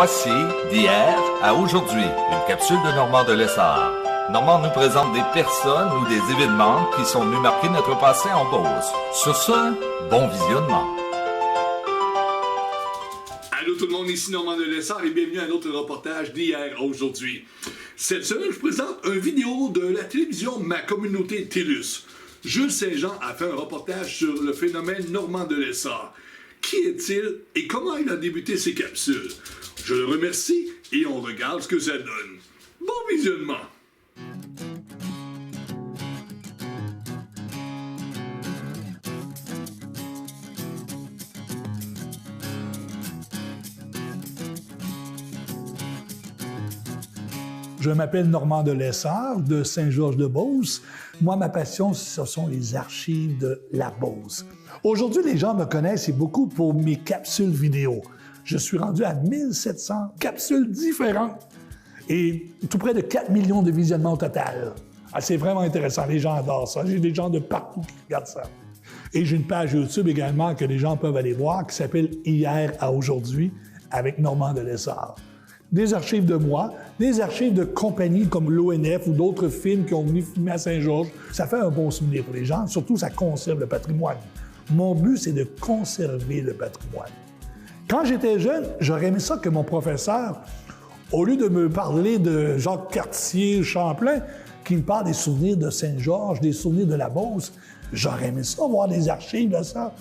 Voici d'hier à aujourd'hui, une capsule de Normand de Lessard. Normand nous présente des personnes ou des événements qui sont venus marquer notre passé en Beauce. Sur ce, bon visionnement. Allô tout le monde, ici Normand de Lessard et bienvenue à un autre reportage d'hier à aujourd'hui. Cette semaine, je vous présente une vidéo de la télévision Ma Communauté TELUS. Jules Saint-Jean a fait un reportage sur le phénomène Normand de Lessard. Qui est-il et comment il a débuté ses capsules? Je le remercie et on regarde ce que ça donne. Bon visionnement! Je m'appelle Normand de Lessard, de Saint-Georges-de-Beauce. Moi, ma passion, ce sont les archives de la Beauce. Aujourd'hui, les gens me connaissent et beaucoup pour mes capsules vidéo. Je suis rendu à 1700 capsules différentes et tout près de 4 millions de visionnements au total. Ah, c'est vraiment intéressant, les gens adorent ça. J'ai des gens de partout qui regardent ça. Et j'ai une page YouTube également que les gens peuvent aller voir qui s'appelle « Hier à aujourd'hui » avec Normand de Lessard. Des archives de moi, des archives de compagnies comme l'ONF ou d'autres films qui ont venu filmer à Saint-Georges. Ça fait un bon souvenir pour les gens, surtout ça conserve le patrimoine. Mon but, c'est de conserver le patrimoine. Quand j'étais jeune, j'aurais aimé ça que mon professeur, au lieu de me parler de Jacques Cartier, Champlain, qui me parle des souvenirs de Saint-Georges, des souvenirs de la Beauce, j'aurais aimé ça, voir des archives de ça.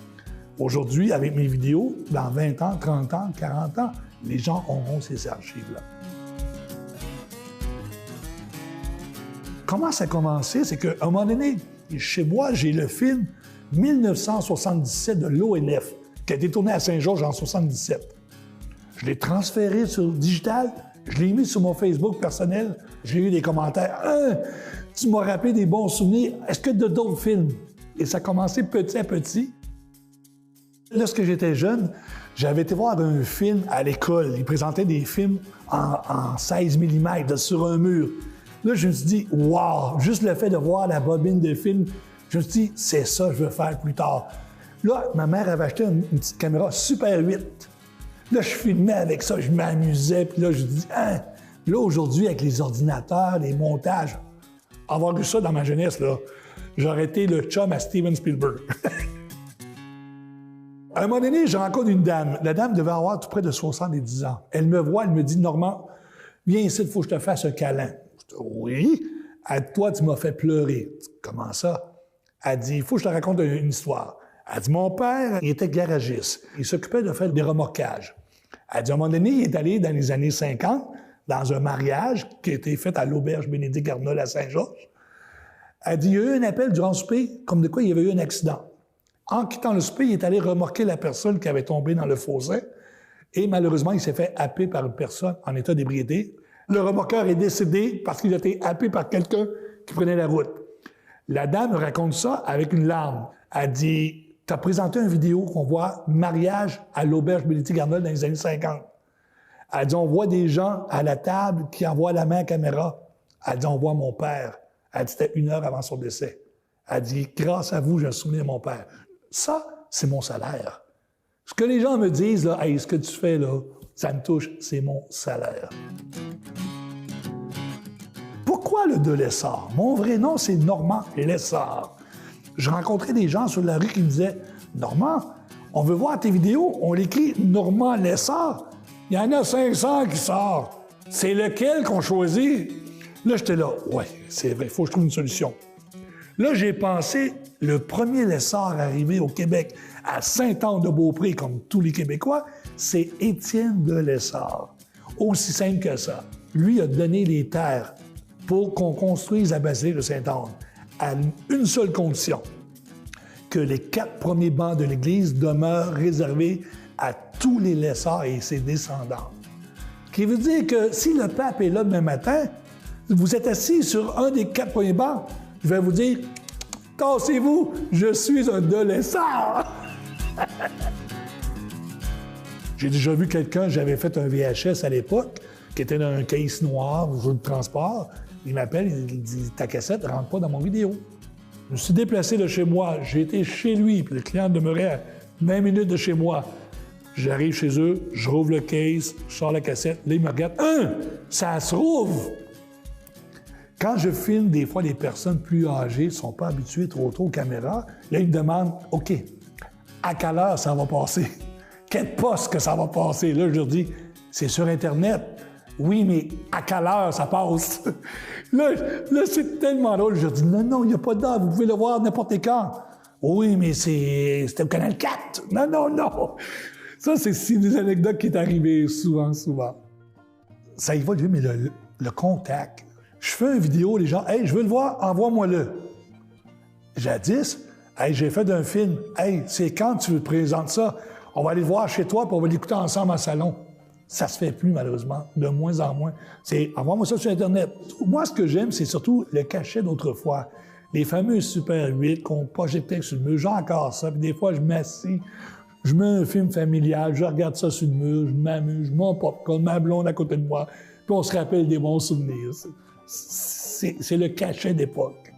Aujourd'hui, avec mes vidéos, dans 20 ans, 30 ans, 40 ans, les gens auront ces archives-là. Comment ça a commencé? C'est qu'à un moment donné, chez moi, j'ai le film 1977 de l'ONF, qui a été tourné à Saint-Georges en 1977. Je l'ai transféré sur digital, je l'ai mis sur mon Facebook personnel, j'ai eu des commentaires. « Tu m'as rappelé des bons souvenirs, est-ce que tu as d'autres films? » Et ça a commencé petit à petit. Lorsque j'étais jeune, j'avais été voir un film à l'école. Ils présentaient des films en 16 mm sur un mur. Là, je me suis dit, wow! Juste le fait de voir la bobine de film, je me suis dit, c'est ça que je veux faire plus tard. Là, ma mère avait acheté une petite caméra Super 8. Là, je filmais avec ça, je m'amusais. Puis là, je me dis, hein? Là, aujourd'hui, avec les ordinateurs, les montages, avoir vu ça dans ma jeunesse, là, j'aurais été le chum à Steven Spielberg. À un moment donné, je rencontre une dame. La dame devait avoir tout près de 70 ans. Elle me voit, elle me dit, Normand, viens ici, il faut que je te fasse un câlin. Je dis, oui. Elle dit, toi, tu m'as fait pleurer. Je dis, comment ça? Elle dit, il faut que je te raconte une histoire. Elle dit, mon père, il était garagiste. Il s'occupait de faire des remorquages. Elle dit, à un moment donné, il est allé dans les années 50, dans un mariage qui a été fait à l'auberge Bénédicte-Arnold à Saint-Georges. Elle dit, il y a eu un appel durant le souper, comme de quoi il y avait eu un accident. En quittant le souper, il est allé remorquer la personne qui avait tombé dans le fossé et malheureusement, il s'est fait happer par une personne en état d'ébriété. Le remorqueur est décédé parce qu'il a été happé par quelqu'un qui prenait la route. La dame raconte ça avec une larme. Elle dit, « T'as présenté une vidéo qu'on voit mariage à l'auberge Bénédicte-Arnold dans les années 50. » Elle dit, « On voit des gens à la table qui envoient la main à la caméra. » Elle dit, « On voit mon père. » Elle dit, « C'était 1 heure avant son décès. » Elle dit, « Grâce à vous, j'ai un souvenir de mon père. » Ça, c'est mon salaire. Ce que les gens me disent, là, hey, ce que tu fais, là, ça me touche, c'est mon salaire. Pourquoi le de Lessard? Mon vrai nom, c'est Normand Lessard. Je rencontrais des gens sur la rue qui me disaient, Normand, on veut voir tes vidéos, on l'écrit Normand Lessard. Il y en a 500 qui sortent. C'est lequel qu'on choisit? Là, j'étais là, ouais, c'est vrai, il faut que je trouve une solution. Là, j'ai pensé, le premier Lessard arrivé au Québec à Saint-Anne-de-Beaupré, comme tous les Québécois, c'est Étienne de Lessard. Aussi simple que ça. Lui a donné les terres pour qu'on construise la basilique de Sainte-Anne à une seule condition, que les 4 premiers bancs de l'église demeurent réservés à tous les Lessards et ses descendants. Ce qui veut dire que si le pape est là demain matin, vous êtes assis sur un des 4 premiers bancs, je vais vous dire, tassez-vous, je suis un de Lessard. J'ai déjà vu quelqu'un, j'avais fait un VHS à l'époque, qui était dans un case noir, jeu de transport. Il m'appelle, il dit, ta cassette ne rentre pas dans mon vidéo. Je me suis déplacé de chez moi, j'ai été chez lui, puis le client demeurait à 20 minutes de chez moi. J'arrive chez eux, je rouvre le case, je sors la cassette, là, ils me regardent. Ça se rouvre! Quand je filme, des fois, les personnes plus âgées ne sont pas habituées trop tôt aux caméras, là, ils me demandent, OK, à quelle heure ça va passer? Quel poste que ça va passer? Là, je leur dis, c'est sur Internet. Oui, mais à quelle heure ça passe? là, c'est tellement drôle. Je leur dis, non, il n'y a pas d'heure, vous pouvez le voir n'importe quand. Oui, mais c'était au Canal 4. Non. Ça, c'est des anecdotes qui sont arrivées souvent. Ça évolue, mais le contact. Je fais une vidéo, les gens, « Hey, je veux le voir, envoie-moi-le. » Jadis, « Hey, j'ai fait un film. Hey, c'est quand tu veux te présenter ça? On va aller le voir chez toi, puis on va l'écouter ensemble en salon. » Ça se fait plus, malheureusement, de moins en moins. C'est « Envoie-moi ça sur Internet. » Moi, ce que j'aime, c'est surtout le cachet d'autrefois. Les fameux Super 8 qu'on projetait sur le mur, j'ai encore ça. Puis des fois, je m'assis, je mets un film familial, je regarde ça sur le mur, je m'amuse, je m'en popcorn, ma blonde à côté de moi, puis on se rappelle des bons souvenirs. C'est le cachet d'époque.